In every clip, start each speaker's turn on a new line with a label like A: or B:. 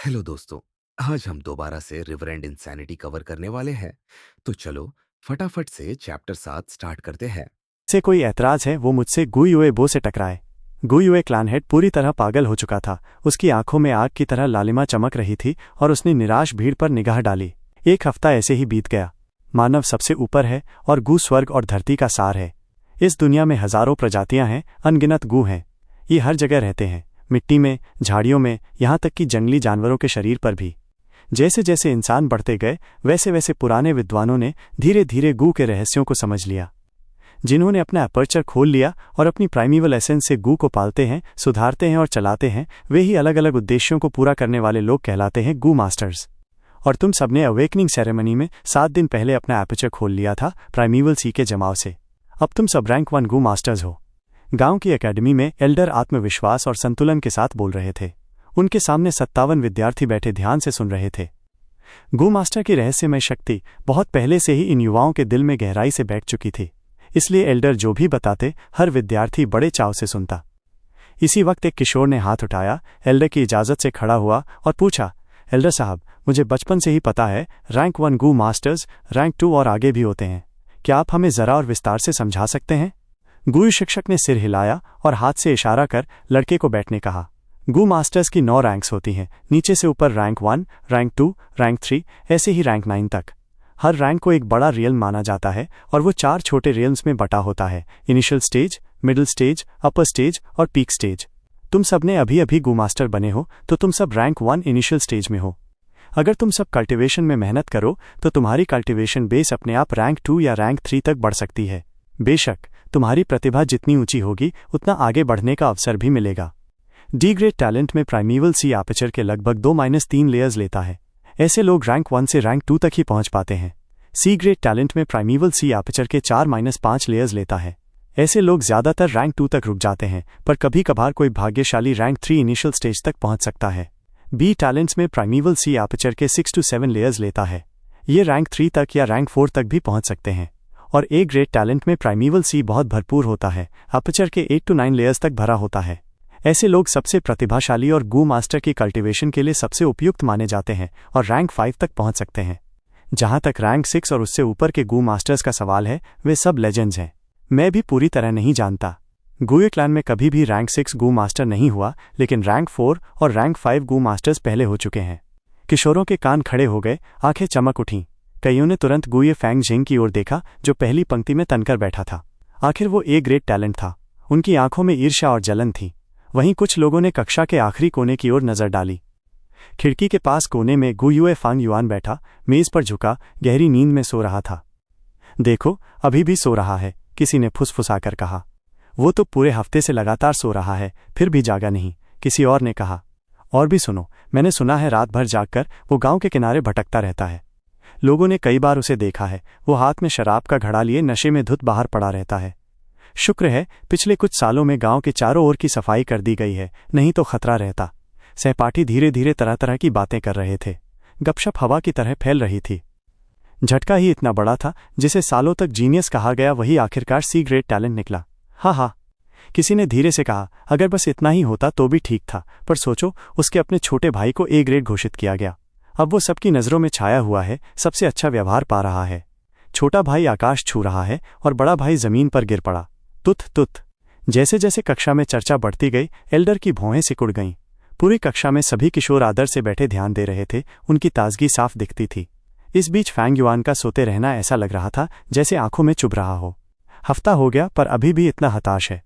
A: Hello दोस्तों। आज हम दोबारा से रिवर एंड इंसैनिटी कवर करने वाले हैं। तो चलो फटाफट से चैप्टर 7 स्टार्ट करते हैं।
B: से कोई ऐतराज है वो मुझसे गुयुए बो से टकराए। गुयुए क्लैनहेड पूरी तरह पागल हो चुका था। उसकी आंखों में आग की तरह लालिमा चमक रही थी और उसने निराश भीड़ पर निगाह डाली। एक हफ्ता ऐसे ही बीत गया। मानव सबसे ऊपर है और गू स्वर्ग और धरती का सार है। इस दुनिया में हजारों प्रजातियां हैं, अनगिनत गू हैं। ये हर जगह रहते हैं, मिट्टी में, झाड़ियों में, यहाँ तक कि जंगली जानवरों के शरीर पर भी। जैसे जैसे इंसान बढ़ते गए वैसे वैसे पुराने विद्वानों ने धीरे धीरे गू के रहस्यों को समझ लिया। जिन्होंने अपना अपर्चर खोल लिया और अपनी प्राइमीवल एसेंस से गू को पालते हैं, सुधारते हैं और चलाते हैं, वे ही अलग अलग उद्देश्यों को पूरा करने वाले लोग कहलाते हैं गू मास्टर्स। और तुम सबने अवेकनिंग सेरेमनी में 7 दिन पहले अपना अपर्चर खोल लिया था प्राइमीवल सी के जमाव से। अब तुम सब रैंक 1 गू मास्टर्स हो। गांव की एकेडमी में एल्डर आत्मविश्वास और संतुलन के साथ बोल रहे थे। उनके सामने 57 विद्यार्थी बैठे ध्यान से सुन रहे थे। गू मास्टर की रहस्यमय शक्ति बहुत पहले से ही इन युवाओं के दिल में गहराई से बैठ चुकी थी, इसलिए एल्डर जो भी बताते हर विद्यार्थी बड़े चाव से सुनता। इसी वक्त एक किशोर ने हाथ उठाया, एल्डर की इजाज़त से खड़ा हुआ और पूछा, एल्डर साहब, मुझे बचपन से ही पता है रैंक 1 गू मास्टर्स रैंक 2 और आगे भी होते हैं। क्या आप हमें ज़रा और विस्तार से समझा सकते हैं? गू शिक्षक ने सिर हिलाया और हाथ से इशारा कर लड़के को बैठने कहा। गू मास्टर्स की 9 रैंक्स होती हैं, नीचे से ऊपर रैंक 1, रैंक 2, रैंक 3, ऐसे ही रैंक 9 तक। हर रैंक को एक बड़ा रियल्म माना जाता है और वो 4 छोटे रियल्म्स में बटा होता है, initial stage, middle stage, upper stage और पीक स्टेज। तुम सब ने अभी अभी गू मास्टर बने हो तो तुम सब रैंक 1 इनिशियल स्टेज में हो। अगर तुम सब कल्टिवेशन में मेहनत करो तो तुम्हारी कल्टिवेशन बेस अपने आप रैंक 2 या रैंक 3 तक बढ़ सकती है। बेशक तुम्हारी प्रतिभा जितनी ऊंची होगी उतना आगे बढ़ने का अवसर भी मिलेगा। डी ग्रेड टैलेंट में प्राइमीवल सी एपर्चर के लगभग 2-3 लेयर्स लेता है। ऐसे लोग रैंक 1 से रैंक 2 तक ही पहुंच पाते हैं। सी ग्रेड टैलेंट में प्राइमीवल सी एपर्चर के 4-5 लेयर्स लेता है। ऐसे लोग ज्यादातर रैंक 2 तक रुक जाते हैं, पर कभी कभार कोई भाग्यशाली रैंक 3 इनिशियल स्टेज तक पहुंच सकता है। बी टैलेंट्स में प्राइमीवल सी एपर्चर के 6-7 लेयर्स लेता है। ये रैंक 3 तक या रैंक 4 तक भी पहुंच सकते हैं। और ए ग्रेड टैलेंट में प्राइमीवल सी बहुत भरपूर होता है, एपर्चर के 8-9 लेयर्स तक भरा होता है। ऐसे लोग सबसे प्रतिभाशाली और गू मास्टर की कल्टिवेशन के लिए सबसे उपयुक्त माने जाते हैं और रैंक 5 तक पहुंच सकते हैं। जहां तक रैंक 6 और उससे ऊपर के गू मास्टर्स का सवाल है, वे सब लेजेंड्स हैं। मैं भी पूरी तरह नहीं जानता। गुए क्लैन में कभी भी रैंक 6 गू मास्टर नहीं हुआ, लेकिन रैंक 4 और रैंक 5 गू मास्टर्स पहले हो चुके हैं। किशोरों के कान खड़े हो गए, आंखें चमक उठीं। कईयों ने तुरंत गुए फैंग जिंग की ओर देखा जो पहली पंक्ति में तनकर बैठा था। आखिर वो ए ग्रेड टैलेंट था। उनकी आंखों में ईर्ष्या और जलन थी। वहीं कुछ लोगों ने कक्षा के आखिरी कोने की ओर नजर डाली। खिड़की के पास कोने में गुयुए फांग युआन बैठा, मेज पर झुका, गहरी नींद में सो रहा था। देखो, अभी भी सो रहा है, किसी ने फुसफुसाकर कहा। वो तो पूरे हफ्ते से लगातार सो रहा है, फिर भी जागा नहीं, किसी और ने कहा। और भी सुनो, मैंने सुना है रात भर जागकर वो गांव के किनारे भटकता रहता है। लोगों ने कई बार उसे देखा है, वो हाथ में शराब का घड़ा लिए नशे में धुत बाहर पड़ा रहता है। शुक्र है पिछले कुछ सालों में गांव के चारों ओर की सफाई कर दी गई है, नहीं तो खतरा रहता। सहपाठी धीरे धीरे तरह तरह की बातें कर रहे थे। गपशप हवा की तरह फैल रही थी। झटका ही इतना बड़ा था, जिसे सालों तक जीनियस कहा गया वही आखिरकार सी ग्रेड टैलेंट निकला। हाँ, किसी ने धीरे से कहा, अगर बस इतना ही होता तो भी ठीक था, पर सोचो, उसके अपने छोटे भाई को ए ग्रेड घोषित किया गया। अब वो सबकी नज़रों में छाया हुआ है, सबसे अच्छा व्यवहार पा रहा है। छोटा भाई आकाश छू रहा है और बड़ा भाई जमीन पर गिर पड़ा। तुत तुत। जैसे जैसे कक्षा में चर्चा बढ़ती गई, एल्डर की भौहें सिकुड़ गईं। पूरी कक्षा में सभी किशोर आदर से बैठे ध्यान दे रहे थे, उनकी ताजगी साफ दिखती थी। इस बीच फैंग युआन का सोते रहना ऐसा लग रहा था जैसे आंखों में चुभ रहा हो। हफ्ता हो गया पर अभी भी इतना हताश है।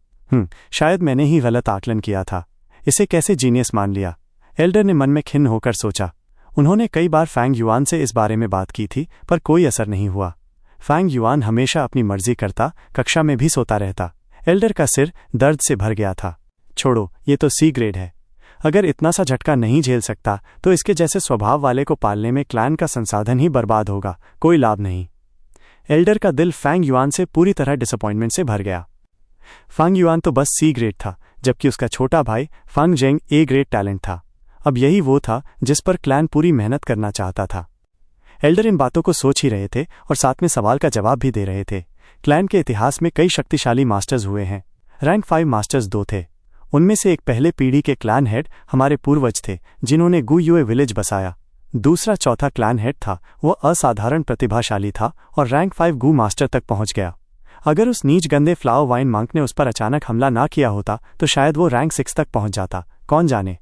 B: शायद मैंने ही गलत आकलन किया था। इसे कैसे जीनियस मान लिया? एल्डर ने मन में खिन्न होकर सोचा। उन्होंने कई बार फैंग युआन से इस बारे में बात की थी, पर कोई असर नहीं हुआ। फैंग युआन हमेशा अपनी मर्जी करता, कक्षा में भी सोता रहता। एल्डर का सिर दर्द से भर गया था। छोड़ो, ये तो सी ग्रेड है। अगर इतना सा झटका नहीं झेल सकता तो इसके जैसे स्वभाव वाले को पालने में क्लैन का संसाधन ही बर्बाद होगा, कोई लाभ नहीं। एल्डर का दिल फैंग युआन से पूरी तरह डिसअपॉइंटमेंट से भर गया। फैंग युआन तो बस सी ग्रेड था, जबकि उसका छोटा भाई फैंग जेंग ए ग्रेड टैलेंट था। अब यही वो था जिस पर क्लैन पूरी मेहनत करना चाहता था। एल्डर इन बातों को सोच ही रहे थे और साथ में सवाल का जवाब भी दे रहे थे। क्लैन के इतिहास में कई शक्तिशाली मास्टर्स हुए हैं। रैंक 5 मास्टर्स 2 थे। उनमें से एक पहले पीढ़ी के क्लैन हेड हमारे पूर्वज थे जिन्होंने गु युए विलेज बसाया। दूसरा चौथा क्लैन हेड था, वह असाधारण प्रतिभाशाली था और रैंक 5 गु मास्टर तक पहुंच गया। अगर उस नीच गंदे फ्लावर वाइन मंक ने उस पर अचानक हमला ना किया होता तो शायद वो रैंक 6 तक पहुंच जाता, कौन जाने।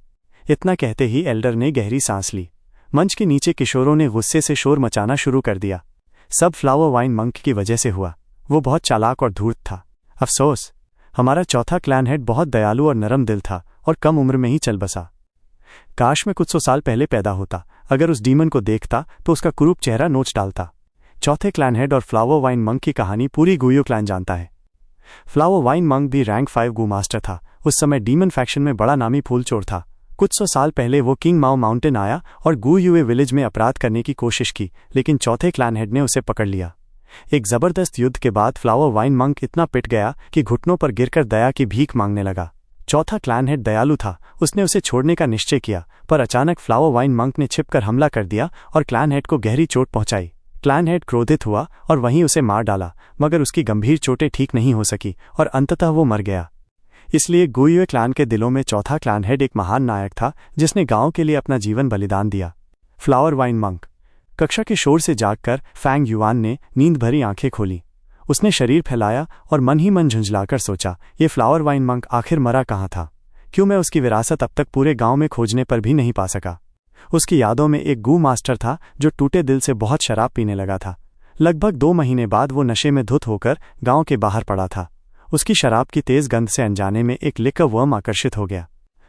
B: इतना कहते ही एल्डर ने गहरी सांस ली। मंच के नीचे किशोरों ने गुस्से से शोर मचाना शुरू कर दिया। सब फ्लावर वाइन मंक की वजह से हुआ। वो बहुत चालाक और धूर्त था। अफसोस, हमारा चौथा क्लैन हेड बहुत दयालु और नरम दिल था और कम उम्र में ही चल बसा। काश मैं कुछ 100 साल पहले पैदा होता। अगर उस डीमन को देखता तो उसका कुरूप चेहरा नोच डालता। चौथे क्लैन हेड और फ्लावर वाइन मंक की कहानी पूरी गुयू क्लैन जानता है। फ्लावर वाइन मंक भी रैंक 5 गु मास्टर था। उस समय डीमन फैक्शन में बड़ा नामी फूल चोर था। कुछ 100 साल पहले वो किंग माओ माउंटेन आया और गु युए विलेज में अपराध करने की कोशिश की, लेकिन चौथे क्लैन हेड ने उसे पकड़ लिया। एक जबरदस्त युद्ध के बाद फ्लावर वाइन मंक इतना पिट गया कि घुटनों पर गिरकर दया की भीख मांगने लगा। चौथा क्लैन हेड दयालु था, उसने उसे छोड़ने का निश्चय किया, पर अचानक फ्लावर वाइन मंक ने छिपकर हमला कर दिया और क्लैन हेड को गहरी चोट पहुंचाई। क्लैन हेड क्रोधित हुआ और वहीं उसे मार डाला, मगर उसकी गंभीर चोटें ठीक नहीं हो सकी और अंततः वो मर गया। इसलिए गु युए क्लैन के दिलों में चौथा क्लैन हेड एक महान नायक था जिसने गांव के लिए अपना जीवन बलिदान दिया। Flower wine monk. कक्षा के शोर से जागकर फैंग युआन ने नींद भरी आंखें खोली। उसने शरीर फैलाया और मन ही मन झुंझलाकर सोचा, ये फ्लावर वाइन मंक आखिर मरा कहाँ था? क्यों मैं उसकी विरासत अब तक पूरे गांव में खोजने पर भी नहीं पा सका? उसकी यादों में एक गु मास्टर था जो टूटे दिल से बहुत शराब पीने लगा था। लगभग 2 महीने बाद वो नशे में धुत होकर गांव के बाहर पड़ा था। उसकी शराब की तेज गंध से अनजाने में एक लिकर वर्म आकर्षित हो गया।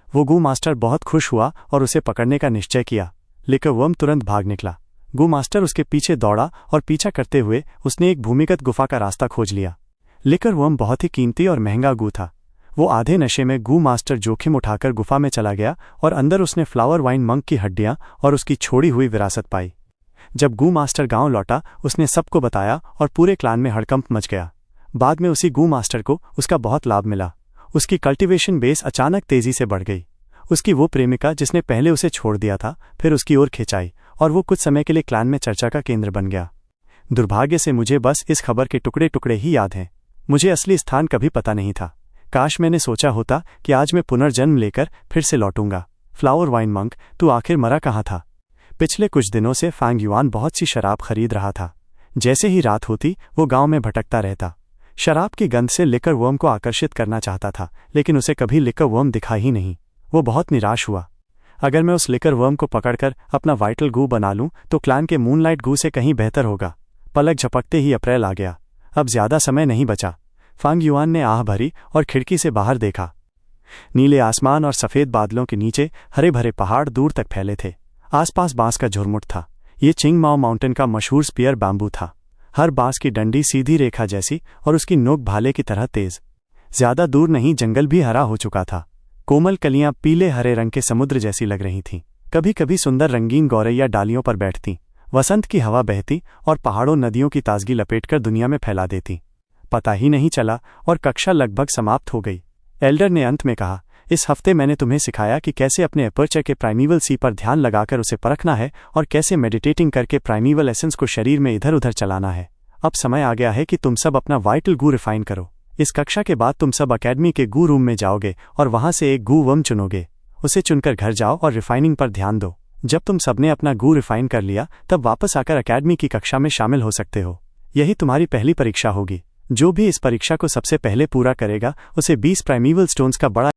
B: वो गु मास्टर बहुत खुश हुआ और उसे पकड़ने का निश्चय किया। लिकर वर्म तुरंत भाग निकला। गु मास्टर उसके पीछे दौड़ा और पीछा करते हुए उसने एक भूमिगत गुफा का रास्ता खोज लिया। लिकर वर्म बहुत ही कीमती और महंगा गु था। वो आधे नशे में गु मास्टर जोखिम उठाकर गुफा में चला गया और अंदर उसने फ्लावर वाइन मंक की हड्डियां और उसकी छोड़ी हुई विरासत पाई। जब गु मास्टर गांव लौटा उसने सबको बताया और पूरे क्लान में हड़कंप मच गया। बाद में उसी गु मास्टर को उसका बहुत लाभ मिला। उसकी कल्टीवेशन बेस अचानक तेजी से बढ़ गई। उसकी वो प्रेमिका जिसने पहले उसे छोड़ दिया था फिर उसकी ओर खिंचाई और वो कुछ समय के लिए क्लान में चर्चा का केंद्र बन गया। दुर्भाग्य से मुझे बस इस खबर के टुकड़े टुकड़े ही याद हैं। मुझे असली स्थान कभी पता नहीं था। काश मैंने सोचा होता कि आज मैं पुनर्जन्म लेकर फिर से लौटूंगा। फ्लावर वाइन मंक, तू आखिर मरा कहाँ था? पिछले कुछ दिनों से फैंग युआन बहुत सी शराब खरीद रहा था। जैसे ही रात होती वो गांव में भटकता रहता। शराब की गंध से लिकर वर्म को आकर्षित करना चाहता था, लेकिन उसे कभी लिकर वर्म दिखा ही नहीं। वो बहुत निराश हुआ। अगर मैं उस लिकर वर्म को पकड़कर अपना वाइटल गू बना लूं तो क्लैन के मूनलाइट गू से कहीं बेहतर होगा। पलक झपकते ही अप्रैल आ गया। अब ज्यादा समय नहीं बचा। फैंग युआन ने आह भरी और खिड़की से बाहर देखा। नीले आसमान और सफेद बादलों के नीचे हरे भरे पहाड़ दूर तक फैले थे। आसपास बांस का झुरमुट था। ये चिंग माओ माउंटेन का मशहूर स्पीयर बैम्बू था। हर बांस की डंडी सीधी रेखा जैसी और उसकी नोक भाले की तरह तेज। ज्यादा दूर नहीं जंगल भी हरा हो चुका था। कोमल कलियां पीले हरे रंग के समुद्र जैसी लग रही थीं। कभी कभी सुंदर रंगीन गौरैया डालियों पर बैठती। वसंत की हवा बहती और पहाड़ों नदियों की ताजगी लपेटकर दुनिया में फैला देती। पता ही नहीं चला और कक्षा लगभग समाप्त हो गई। एल्डर ने अंत में कहा, इस हफ्ते मैंने तुम्हें सिखाया कि कैसे अपने अपर्चर के प्राइमीवल सी पर ध्यान लगाकर उसे परखना है और कैसे मेडिटेटिंग करके प्राइमीवल एसेंस को शरीर में इधर उधर चलाना है। अब समय आ गया है कि तुम सब अपना वाइटल गू रिफाइन करो। इस कक्षा के बाद तुम सब अकेडमी के गू रूम में जाओगे और वहां से एक गू वर्म चुनोगे। उसे चुनकर घर जाओ और रिफाइनिंग पर ध्यान दो। जब तुम सबने अपना गू रिफाइन कर लिया तब वापस आकर अकेडमी की कक्षा में शामिल हो सकते हो। यही तुम्हारी पहली परीक्षा होगी। जो भी इस परीक्षा को सबसे पहले पूरा करेगा उसे 20 प्राइमीवल स्टोन्स का बड़ा